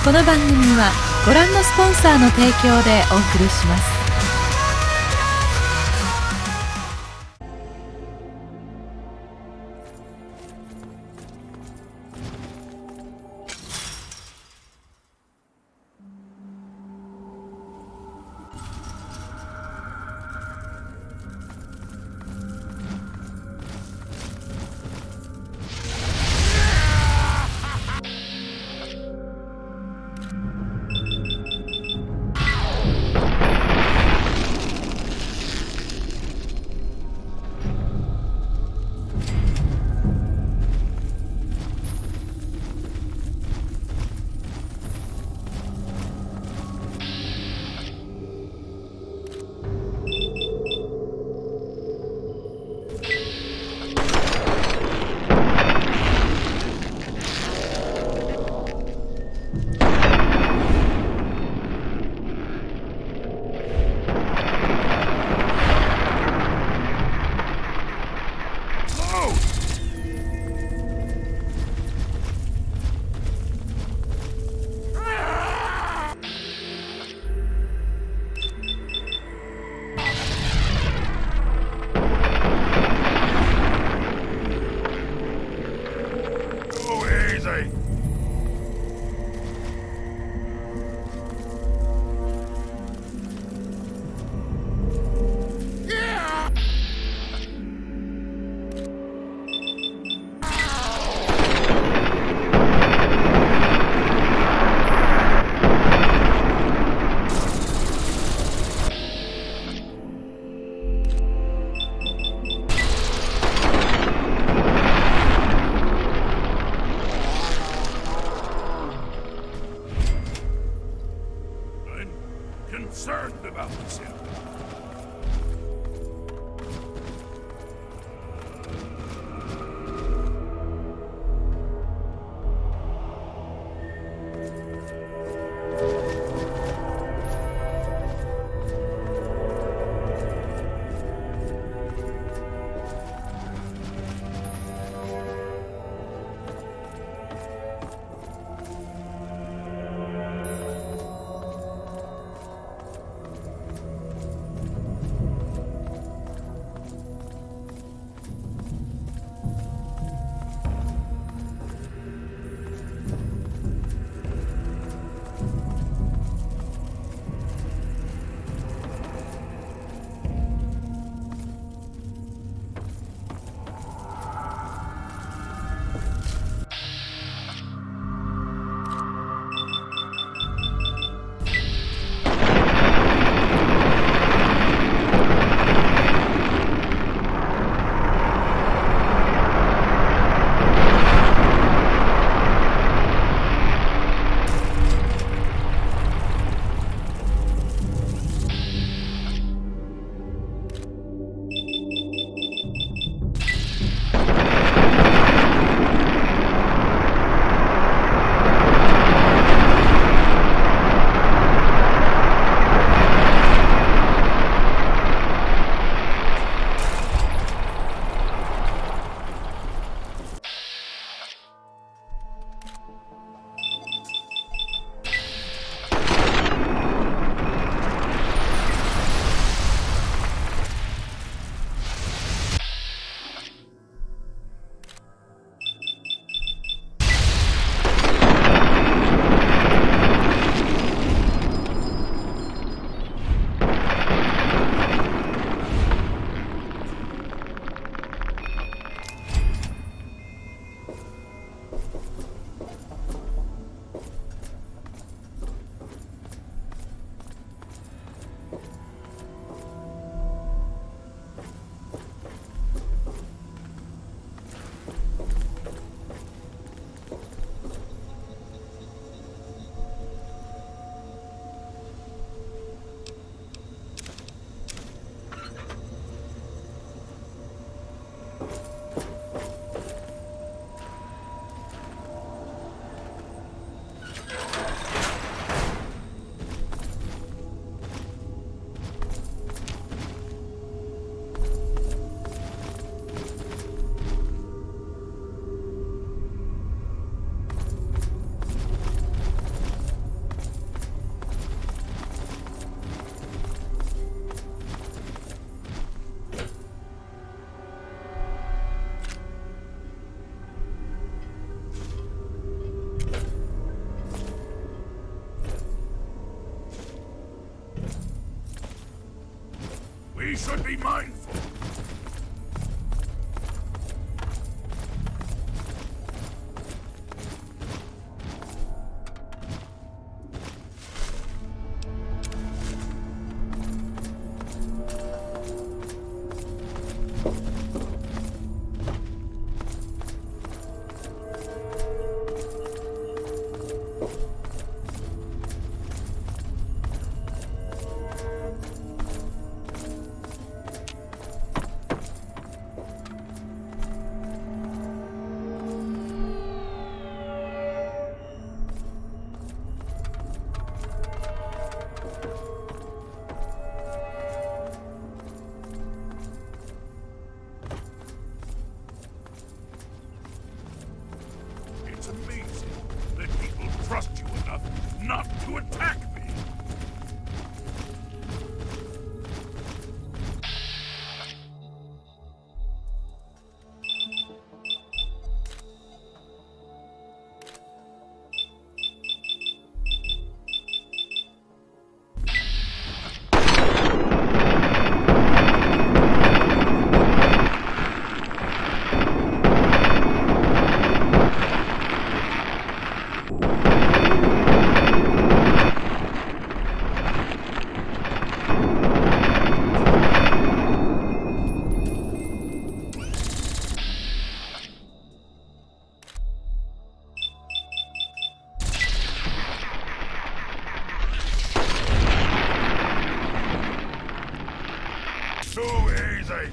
この番組はご覧のスポンサーの提供でお送りします。Concerned about myself. We should be mindful. It's amazing that people trust you enough not to attack me. Too easy.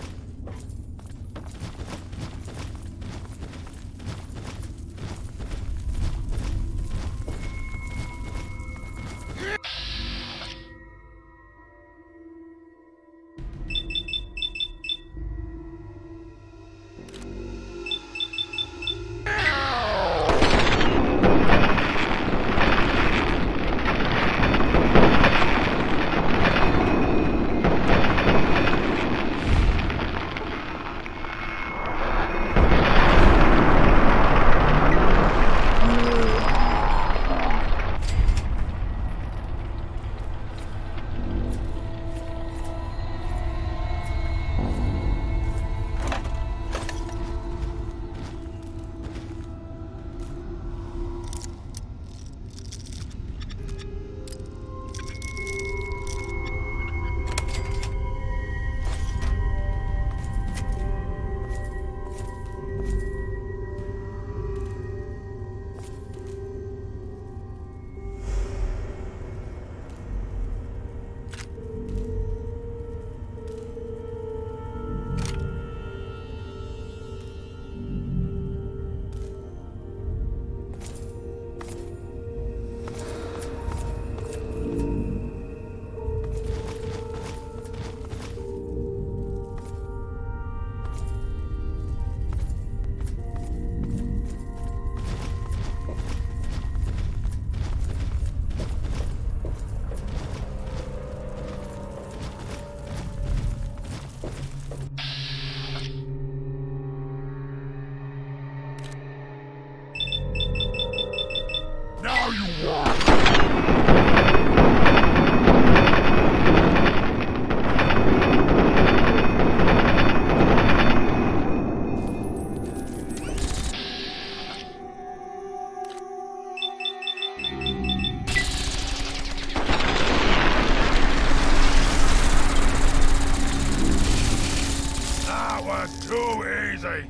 Now you walk. That was too easy.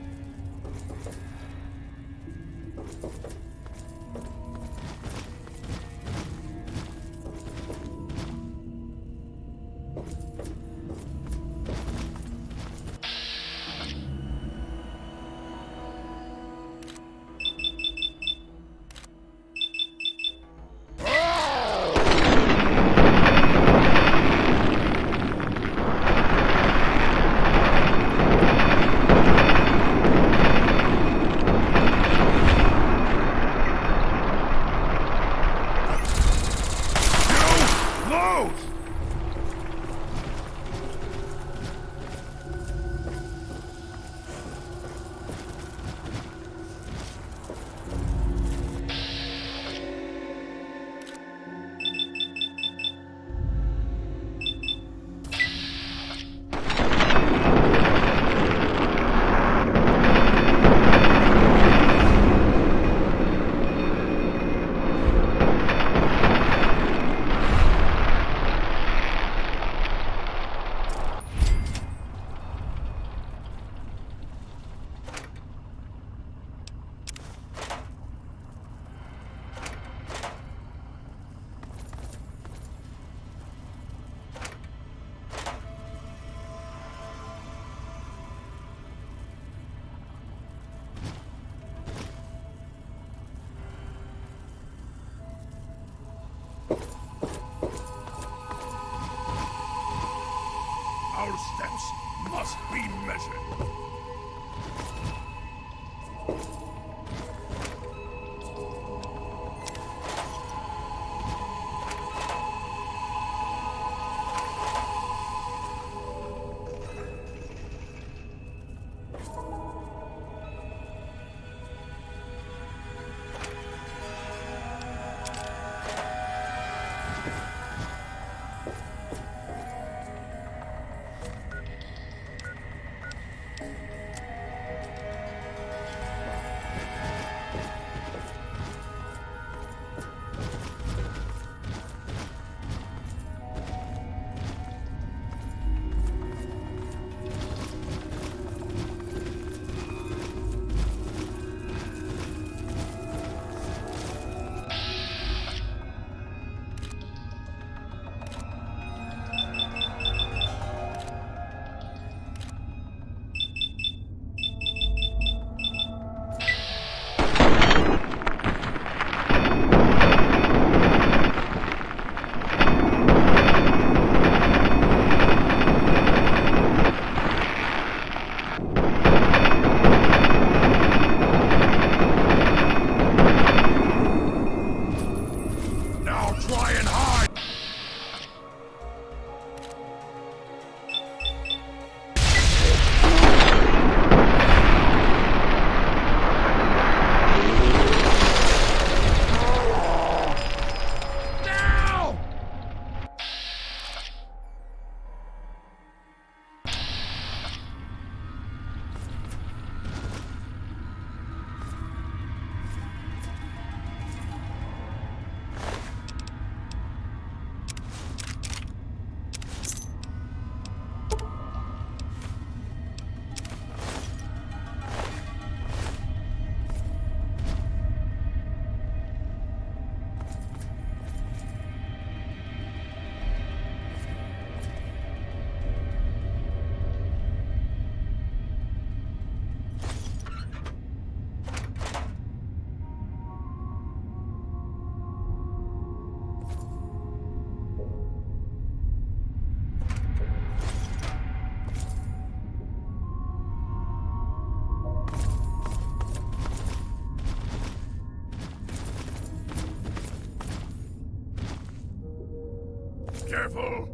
Careful.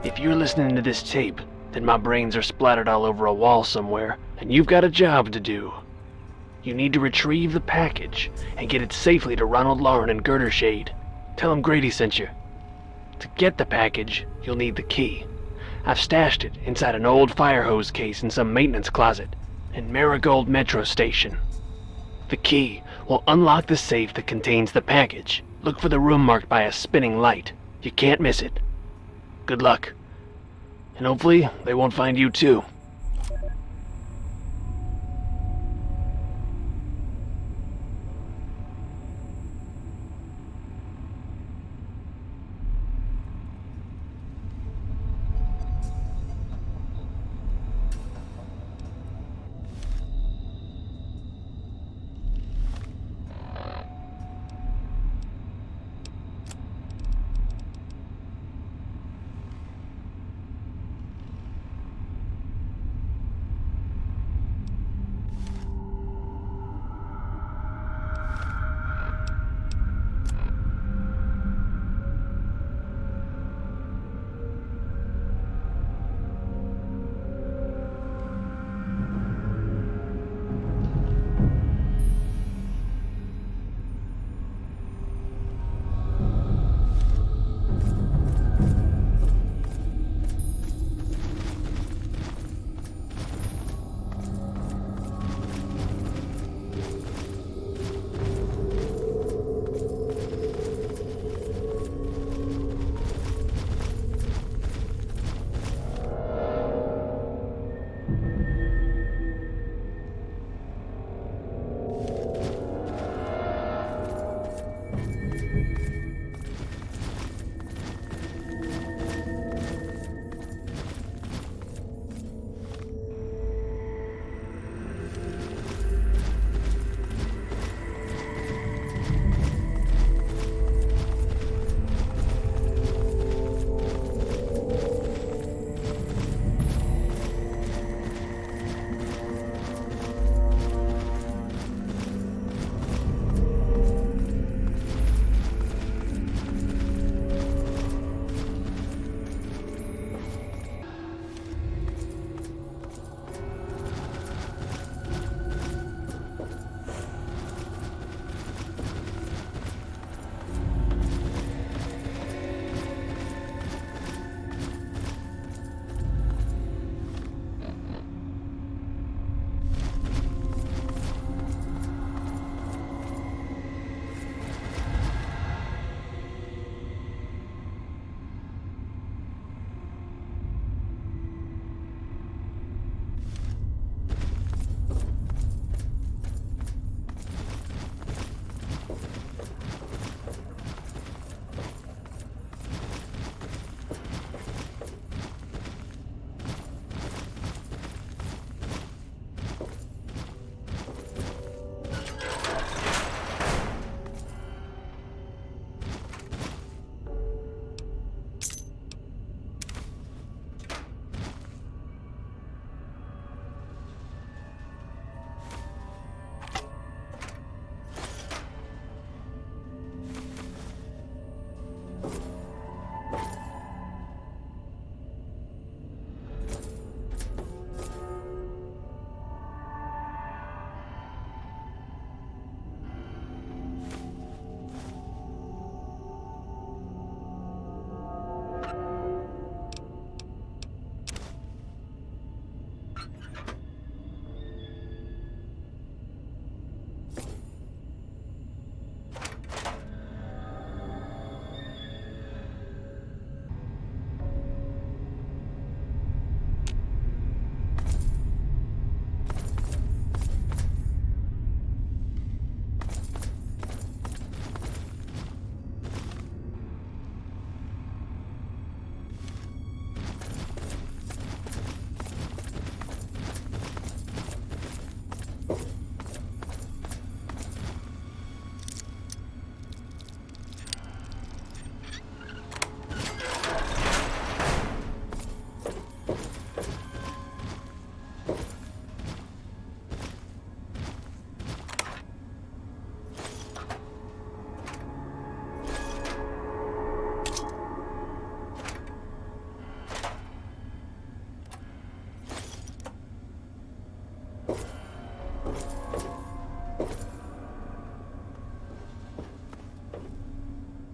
If you're listening to this tape, then my brains are splattered all over a wall somewhere, and you've got a job to do. You need to retrieve the package and get it safely to Ronald Lauren in Girdershade. Tell him Grady sent you. To get the package, you'll need the key. I've stashed it inside an old fire hose case in some maintenance closet in Marigold Metro Station. The key will unlock the safe that contains the package. Look for the room marked by a spinning light. You can't miss it. Good luck. And hopefully, they won't find you too.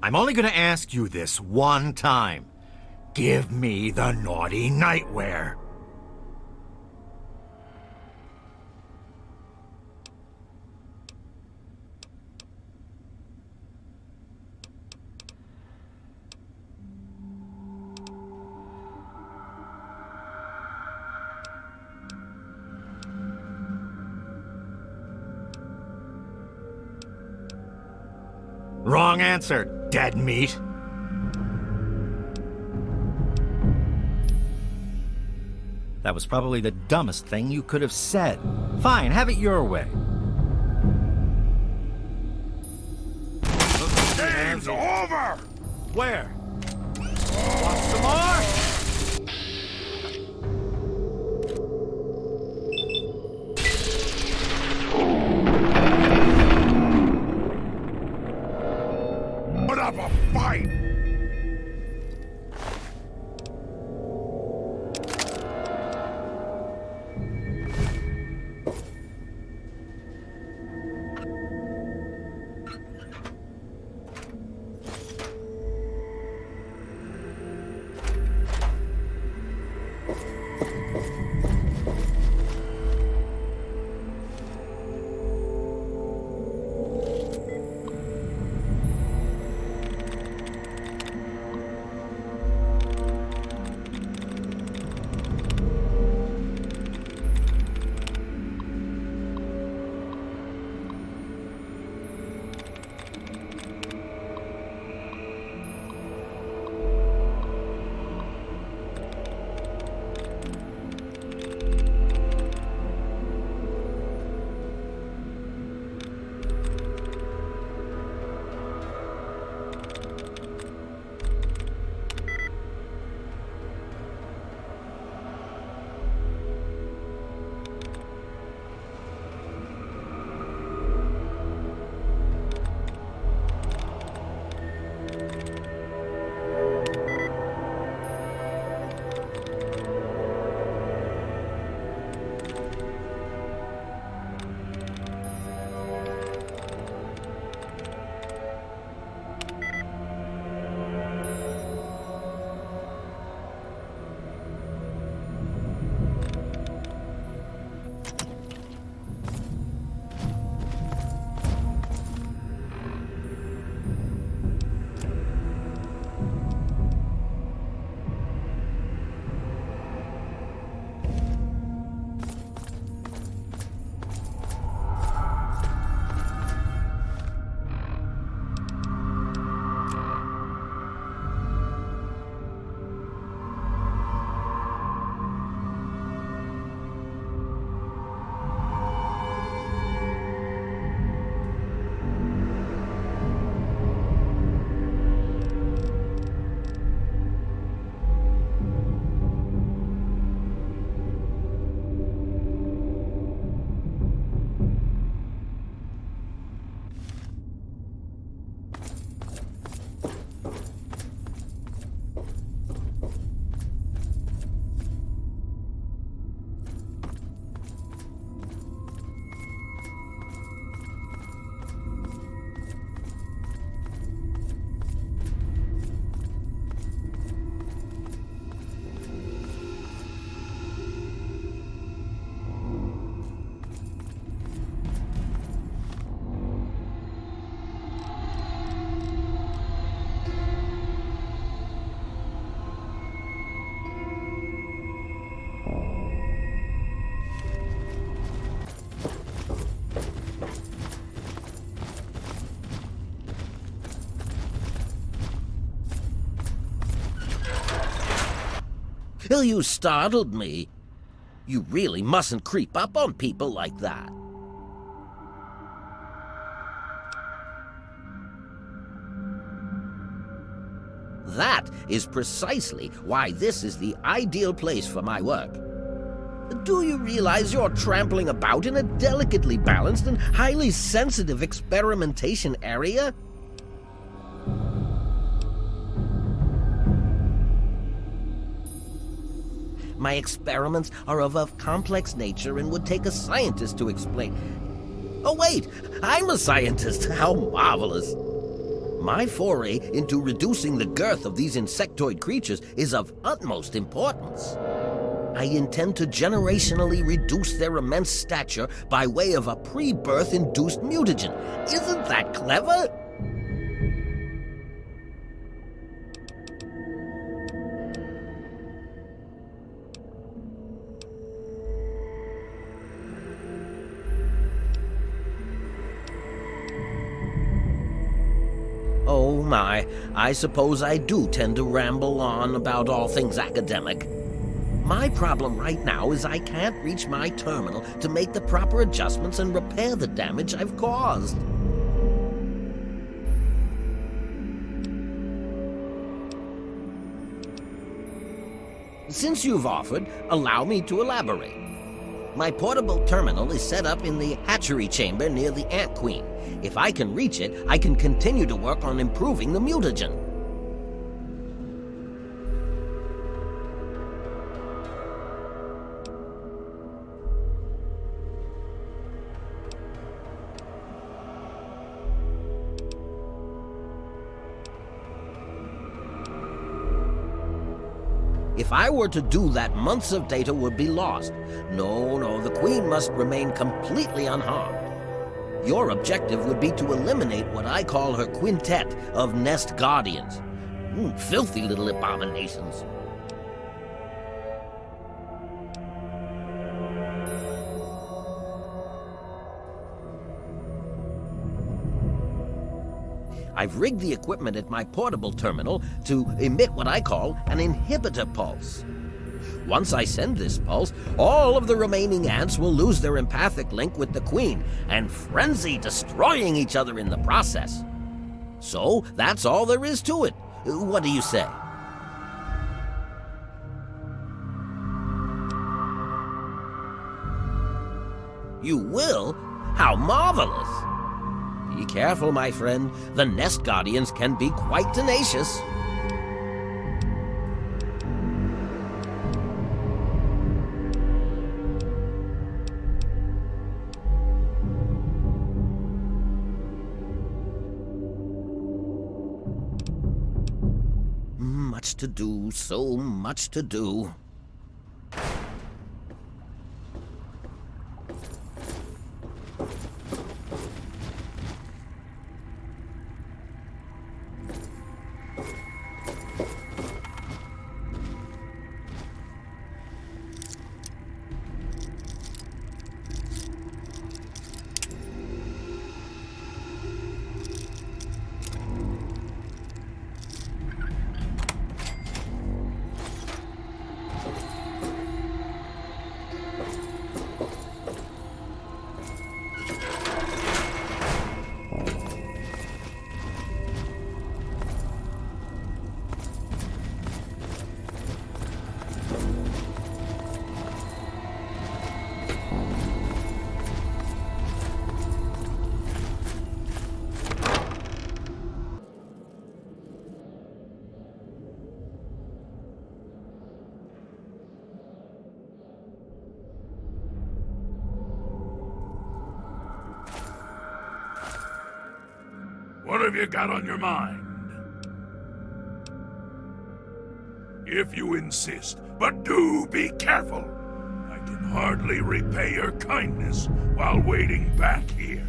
I'm only gonna ask you this one time. Give me the naughty nightwear. Wrong answer, dead meat. That was probably the dumbest thing you could have said. Fine, have it your way. Game's over! Where? Want some more? Put up a fight! Well, you startled me. You really mustn't creep up on people like that. That is precisely why this is the ideal place for my work. Do you realize you're trampling about in a delicately balanced and highly sensitive experimentation area? My experiments are of a complex nature and would take a scientist to explain. Oh wait, I'm a scientist. How marvelous. My foray into reducing the girth of these insectoid creatures is of utmost importance. I intend to generationally reduce their immense stature by way of a pre-birth induced mutagen. Isn't that clever? Oh my, I suppose I do tend to ramble on about all things academic. My problem right now is I can't reach my terminal to make the proper adjustments and repair the damage I've caused. Since you've offered, allow me to elaborate. My portable terminal is set up in the hatchery chamber near the Ant Queen. If I can reach it, I can continue to work on improving the mutagen. If I were to do that, months of data would be lost. No, the Queen must remain completely unharmed. Your objective would be to eliminate what I call her quintet of nest guardians. Filthy little abominations. I've rigged the equipment at my portable terminal to emit what I call an inhibitor pulse. Once I send this pulse, all of the remaining ants will lose their empathic link with the Queen and frenzy, destroying each other in the process. So, that's all there is to it. What do you say? You will? How marvelous! Be careful, my friend. The nest guardians can be quite tenacious. Much to do, so much to do. What have you got on your mind? If you insist, but do be careful. I can hardly repay your kindness while waiting back here.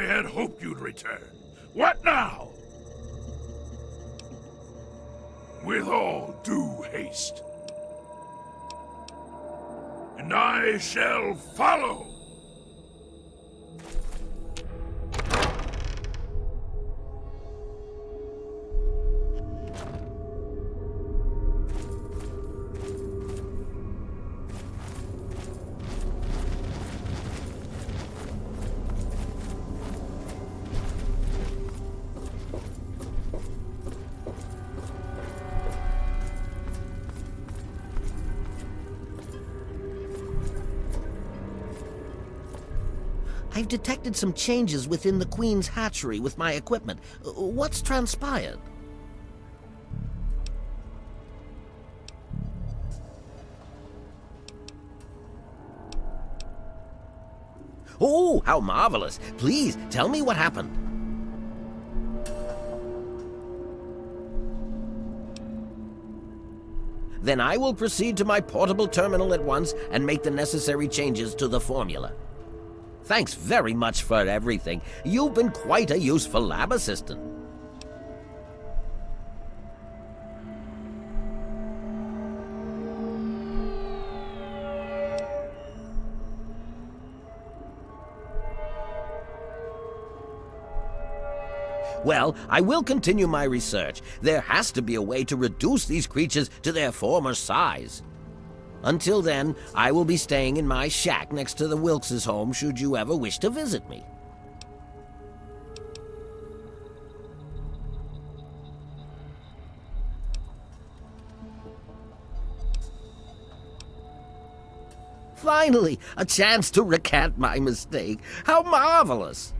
had hoped you'd return. What now? With all due haste. And I shall follow. I've detected some changes within the Queen's hatchery with my equipment. What's transpired? Oh, how marvelous! Please, tell me what happened. Then I will proceed to my portable terminal at once and make the necessary changes to the formula. Thanks very much for everything. You've been quite a useful lab assistant. Well, I will continue my research. There has to be a way to reduce these creatures to their former size. Until then, I will be staying in my shack next to the Wilkes' home should you ever wish to visit me. Finally, a chance to recant my mistake. How marvelous!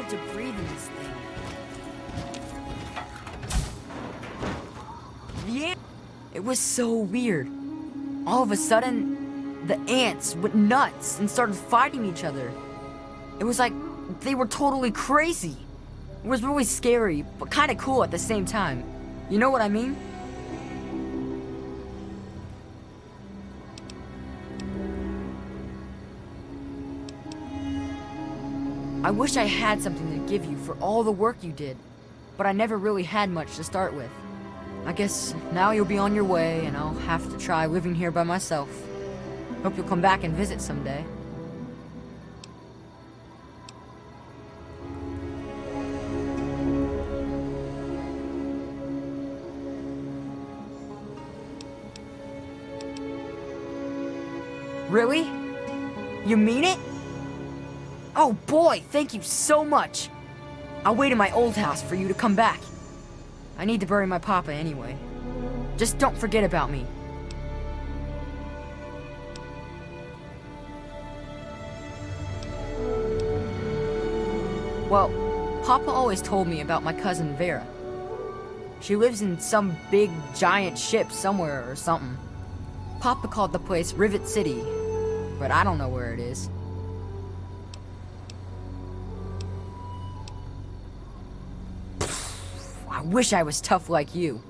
To breathe in this thing. Yeah, it was so weird. All of a sudden, the ants went nuts and started fighting each other. It was like they were totally crazy. It was really scary, but kind of cool at the same time. You know what I mean? I wish I had something to give you for all the work you did, but I never really had much to start with. I guess now you'll be on your way, and I'll have to try living here by myself. Hope you'll come back and visit someday. Really? You mean it? Oh boy, thank you so much. I'll wait in my old house for you to come back. I need to bury my papa anyway. Just don't forget about me. Well, Papa always told me about my cousin Vera. She lives in some big, giant ship somewhere or something. Papa called the place Rivet City, but I don't know where it is. I wish I was tough like you.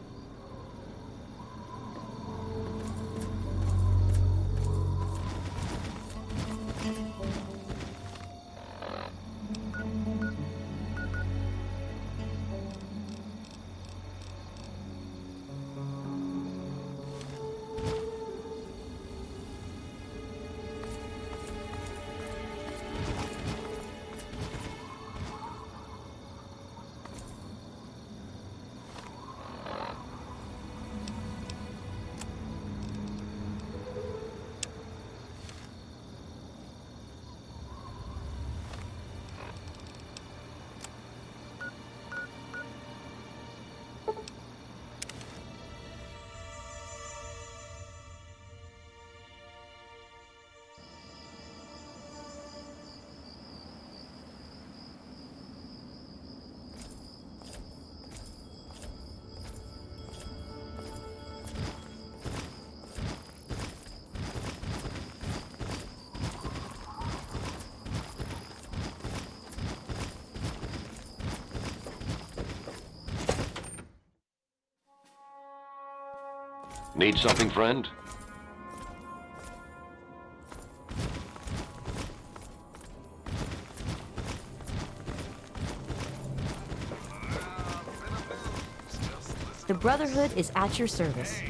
Need something, friend? The Brotherhood is at your service.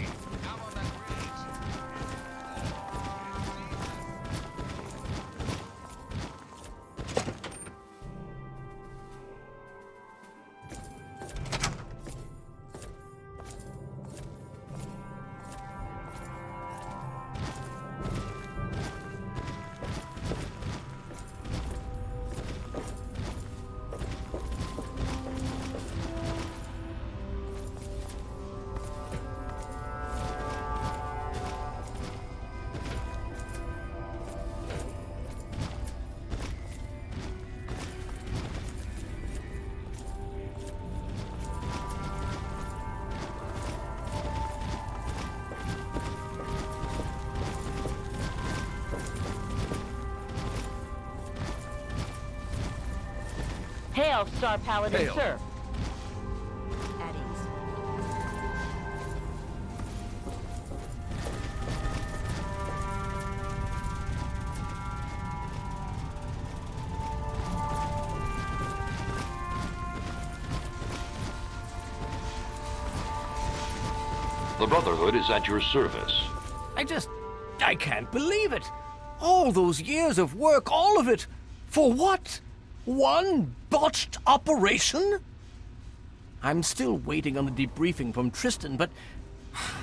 Hail, Star Paladin, Hail. sir. At ease. The Brotherhood is at your service. I can't believe it. All those years of work, all of it. For what? One botched operation? I'm still waiting on the debriefing from Tristan, but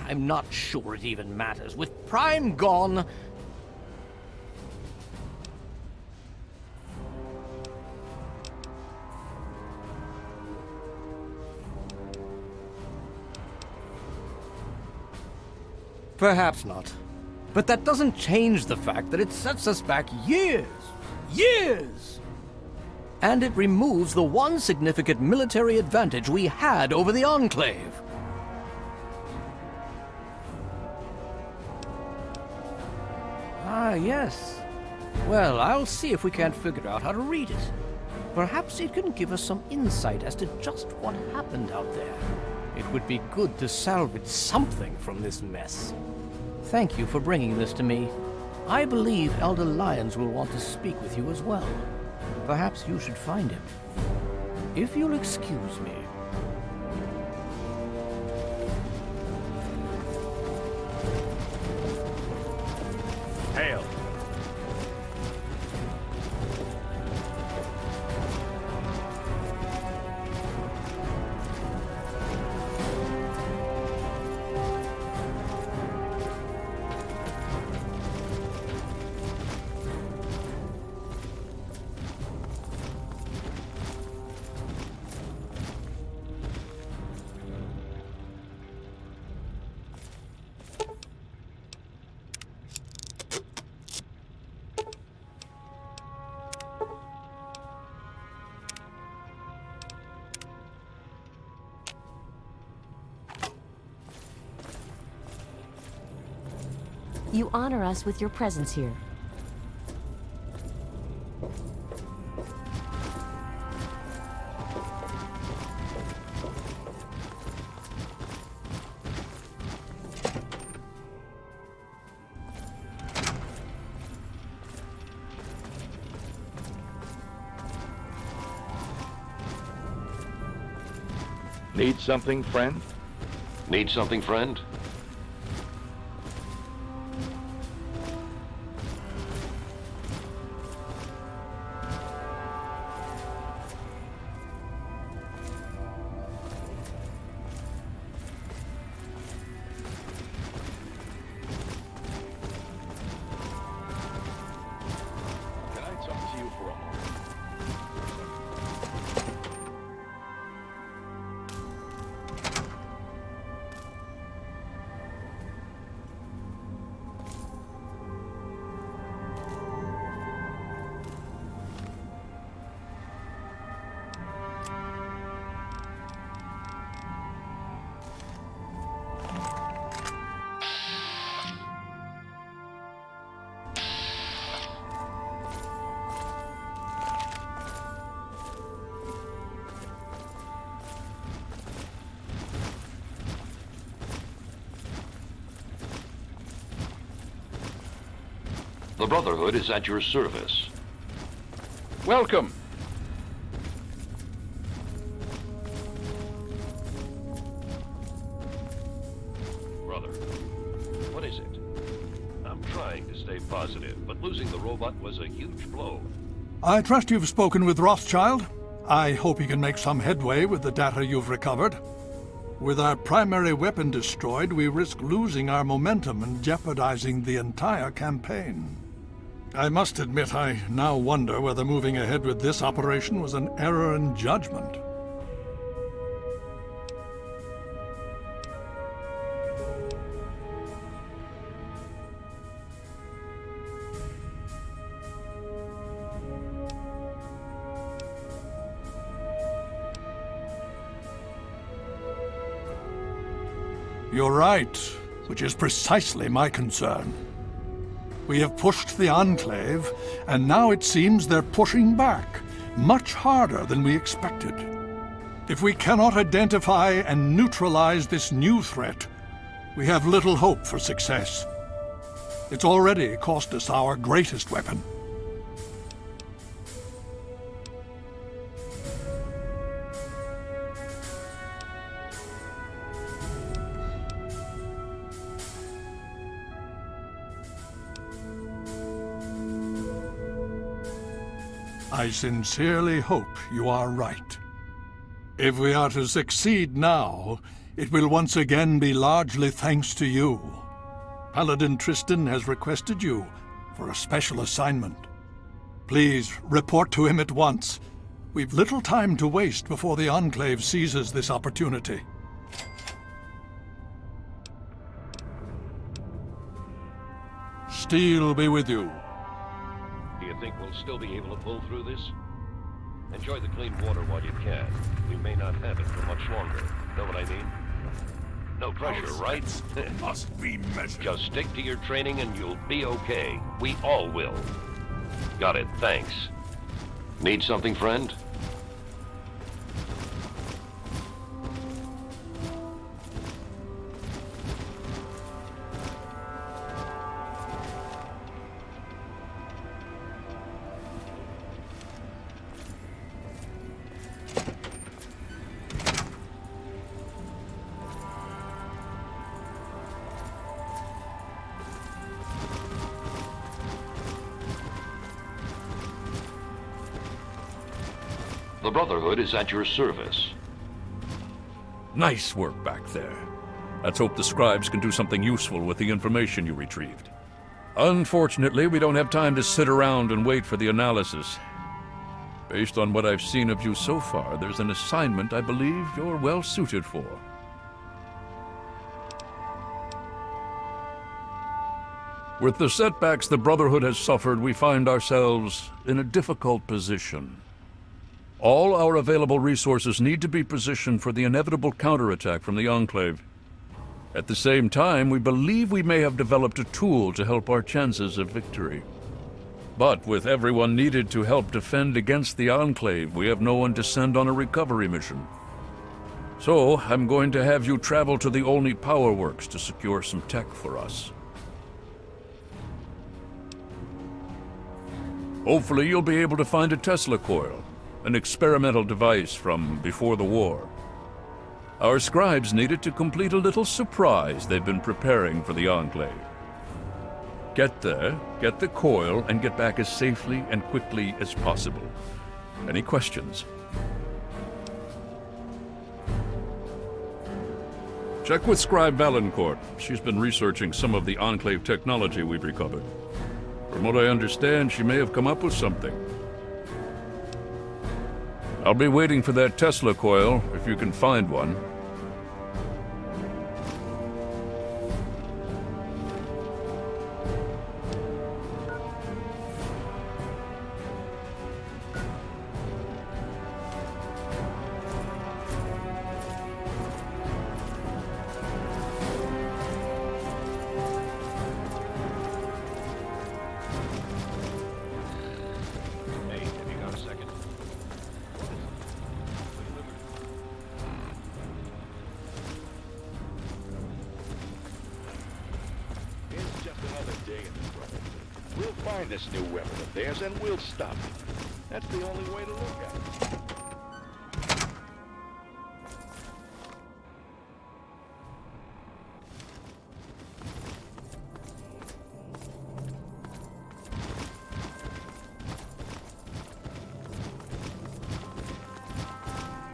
I'm not sure it even matters. With Prime gone... Perhaps not. But that doesn't change the fact that it sets us back years. Years! And it removes the one significant military advantage we had over the Enclave. Ah, yes. Well, I'll see if we can't figure out how to read it. Perhaps it can give us some insight as to just what happened out there. It would be good to salvage something from this mess. Thank you for bringing this to me. I believe Elder Lyons will want to speak with you as well. Perhaps you should find him. If you'll excuse me. Hail. You honor us with your presence here. Need something, friend? Need something, friend? Can I talk to you for a moment? The Brotherhood is at your service. Welcome. Brother, what is it? I'm trying to stay positive, but losing the robot was a huge blow. I trust you've spoken with Rothschild. I hope he can make some headway with the data you've recovered. With our primary weapon destroyed, we risk losing our momentum and jeopardizing the entire campaign. I must admit, I now wonder whether moving ahead with this operation was an error in judgment. You're right, which is precisely my concern. We have pushed the Enclave, and now it seems they're pushing back, much harder than we expected. If we cannot identify and neutralize this new threat, we have little hope for success. It's already cost us our greatest weapon. I sincerely hope you are right. If we are to succeed now, it will once again be largely thanks to you. Paladin Tristan has requested you for a special assignment. Please report to him at once. We've little time to waste before the Enclave seizes this opportunity. Steel be with you. Do you think we'll still be able to pull through this? Enjoy the clean water while you can. We may not have it for much longer. Know what I mean? No pressure, right? Must be measured. Just stick to your training and you'll be okay. We all will. Got it, thanks. Need something, friend? The Brotherhood is at your service. Nice work back there. Let's hope the scribes can do something useful with the information you retrieved. Unfortunately, we don't have time to sit around and wait for the analysis. Based on what I've seen of you so far, there's an assignment I believe you're well suited for. With the setbacks the Brotherhood has suffered, we find ourselves in a difficult position. All our available resources need to be positioned for the inevitable counterattack from the Enclave. At the same time, we believe we may have developed a tool to help our chances of victory. But with everyone needed to help defend against the Enclave, we have no one to send on a recovery mission. So, I'm going to have you travel to the Olney Power Works to secure some tech for us. Hopefully you'll be able to find a Tesla coil, an experimental device from before the war. Our scribes need it to complete a little surprise they've been preparing for the Enclave. Get there, get the coil, and get back as safely and quickly as possible. Any questions? Check with Scribe Valancourt. She's been researching some of the Enclave technology we've recovered. From what I understand, she may have come up with something. I'll be waiting for that Tesla coil, if you can find one. Find this new weapon of theirs and we'll stop it. That's the only way to look at it.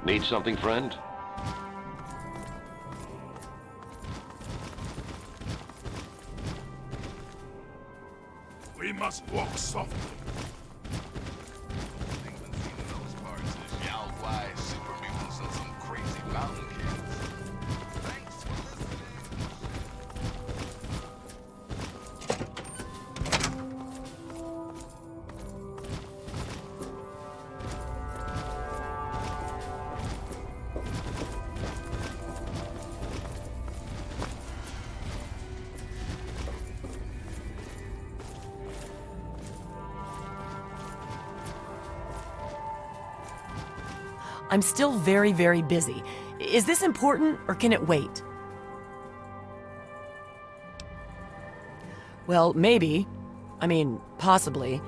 Need something, friend? We must walk softly. Things been seen in those parts is Yao-wise super mutants and some crazy mountain kids. Thanks for listening. I'm still very, very busy. Is this important, or can it wait? Well, maybe. I mean, possibly.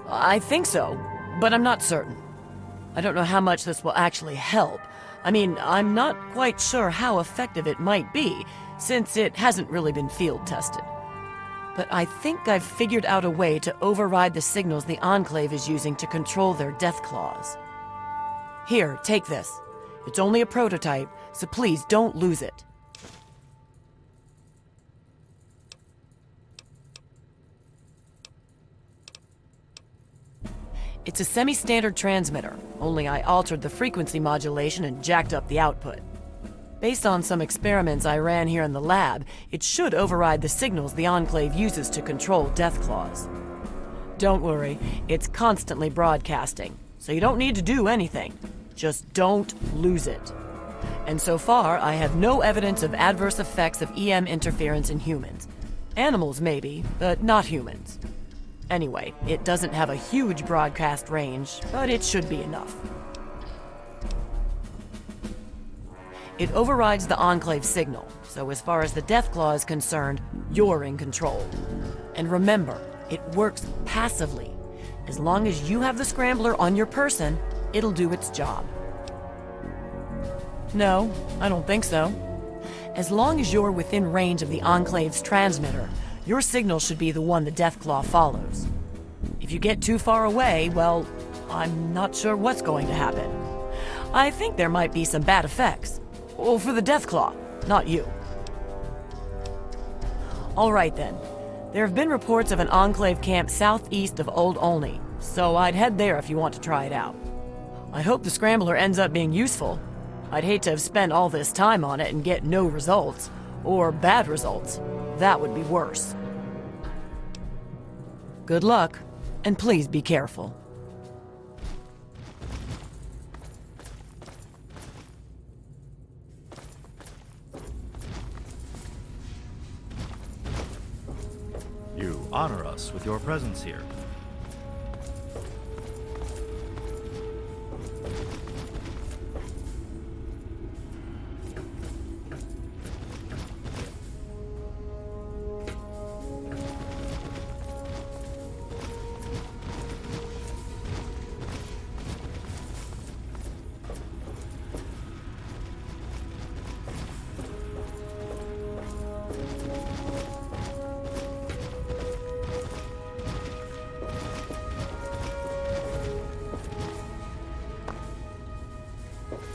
I think so, but I'm not certain. I don't know how much this will actually help. I mean, I'm not quite sure how effective it might be, since it hasn't really been field tested. But I think I've figured out a way to override the signals the Enclave is using to control their death claws. Here, take this. It's only a prototype, so please don't lose it. It's a semi-standard transmitter, only I altered the frequency modulation and jacked up the output. Based on some experiments I ran here in the lab, it should override the signals the Enclave uses to control death claws. Don't worry, it's constantly broadcasting, so you don't need to do anything. Just don't lose it. And so far, I have no evidence of adverse effects of EM interference in humans. Animals maybe, but not humans. Anyway, it doesn't have a huge broadcast range, but it should be enough. It overrides the Enclave signal, so as far as the Deathclaw is concerned, you're in control. And remember, it works passively. As long as you have the scrambler on your person, it'll do its job. No, I don't think so. As long as you're within range of the Enclave's transmitter, your signal should be the one the Deathclaw follows. If you get too far away, well, I'm not sure what's going to happen. I think there might be some bad effects. Well, for the Deathclaw, not you. All right then. There have been reports of an Enclave camp southeast of Old Olney, so I'd head there if you want to try it out. I hope the Scrambler ends up being useful. I'd hate to have spent all this time on it and get no results. Or bad results. That would be worse. Good luck, and please be careful. You honor us with your presence here.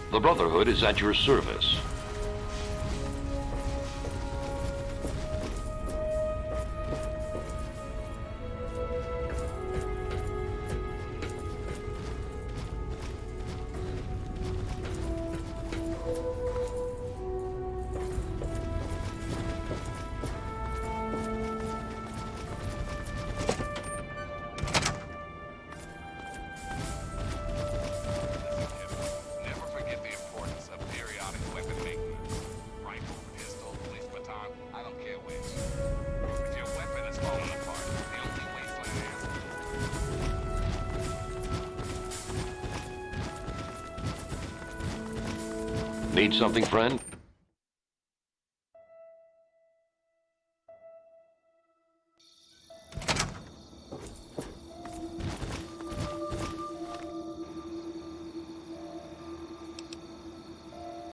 The Brotherhood is at your service. Need something, friend?